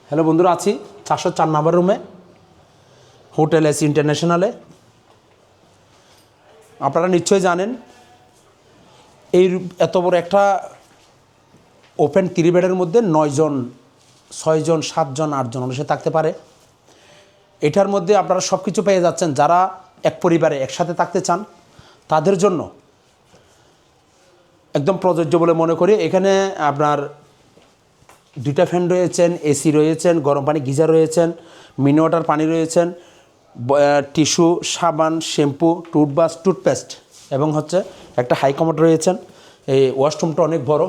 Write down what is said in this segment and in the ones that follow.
Hello বন্ধুরা, আছি 404 নম্বর রুমে, হোটেল এস ইন্টারন্যাশনালে। আপনারা নিশ্চয়ই জানেন এই এত বড় একটা ওপেন 3 বেডের মধ্যে 9 জন, 6 জন, 7 জন, 8 জন মানুষে থাকতে পারে। এটার মধ্যে আপনারা সব কিছু পেয়ে যাচ্ছেন। যারা এক পরিবারে একসাথে থাকতে চান তাদের জন্য একদম প্রযোজ্য বলে মনে করি। এখানে আপনার 2টা ফ্যান রয়েছেন, এসি রয়েছেন, গরম পানি গিজার রয়েছেন, মিনি ওয়াটার পানি রয়েছেন, টিস্যু, সাবান, শ্যাম্পু, টুথব্রাশ, টুথপেস্ট এবং হচ্ছে একটা হাই কমোড রয়েছেন। এই ওয়াশরুমটা অনেক বড়।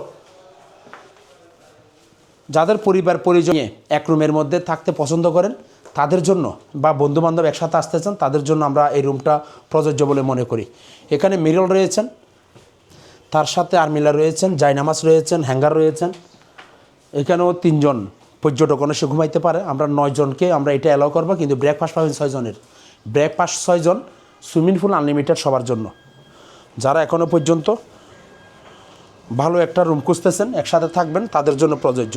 যাদের পরিবার পরিজন এক রুমের মধ্যে থাকতে পছন্দ করেন তাদের জন্য, বা বন্ধুবান্ধব একসাথে আসতে চান তাদের জন্য আমরা এই রুমটা প্রযোজ্য বলে মনে করি। এখানে মিরর রয়েছেন, তার সাথে আর্মিলা রয়েছেন, জায়নামাজ রয়েছেন, হ্যাঙ্গার রয়েছেন। এখানেও 3 জন পর্যটক অনেকে ঘুমাইতে পারে। আমরা 9 জনকে আমরা এটা অ্যালাউ করবো, কিন্তু ব্রেকফাস্ট পাবেন 6 জনের। ব্রেকফাস্ট 6 জন, সুইমিং পুল আনলিমিটেড সবার জন্য। যারা এখনও পর্যন্ত ভালো একটা রুম খুঁজতেছেন, একসাথে থাকবেন, তাদের জন্য প্রযোজ্য।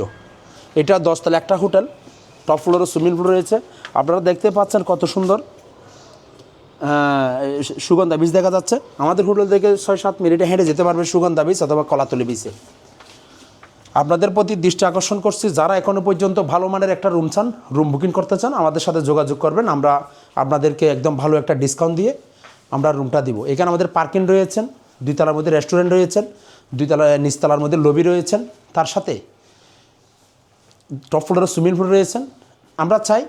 এটা 10 তলা একটা হোটেল, টপ ফ্লোরে সুইমিং পুল রয়েছে। আপনারা দেখতে পাচ্ছেন কত সুন্দর সুগন্ধা বীজ দেখা যাচ্ছে। আমাদের হোটেল থেকে 6-7 মিনিটে হেঁটে যেতে পারবেন সুগন্ধা বীজ অথবা কলাতলি বীজে। আপনাদের প্রতি দৃষ্টি আকর্ষণ করছি, যারা এখনও পর্যন্ত ভালো মানের একটা রুম চান, রুম বুকিং করতে চান, আমাদের সাথে যোগাযোগ করবেন। আমরা আপনাদেরকে একদম ভালো একটা ডিসকাউন্ট দিয়ে আমরা রুমটা দিব। এখানে আমাদের পার্কিং রয়েছেন, 2 তলার মধ্যে রেস্টুরেন্ট রয়েছেন, 2 তলা নিচতলার মধ্যে লবি রয়েছেন, তার সাথে টপ ফ্লোরে সুইমিং পুল রয়েছেন। আমরা চাই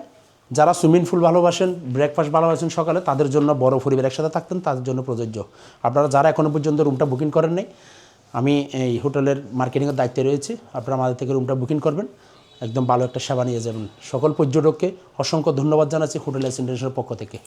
যারা সুইমিং পুল ভালোবাসেন, ব্রেকফাস্ট ভালোবাসেন সকালে, তাদের জন্য, বড় পরিবার একসাথে থাকতেন তাদের জন্য প্রযোজ্য। আপনারা যারা এখনও পর্যন্ত রুমটা বুকিং করেন নাই, আমি এই হোটেলের মার্কেটিংয়ের দায়িত্বে রয়েছি। আপনারা আমাদের থেকে রুমটা বুকিং করবেন, একদম ভালো একটা সেবা নিয়ে যাবেন। সকল পর্যটককে অসংখ্য ধন্যবাদ জানাচ্ছি হোটেল এস ইন্টারন্যাশনাল পক্ষ থেকে।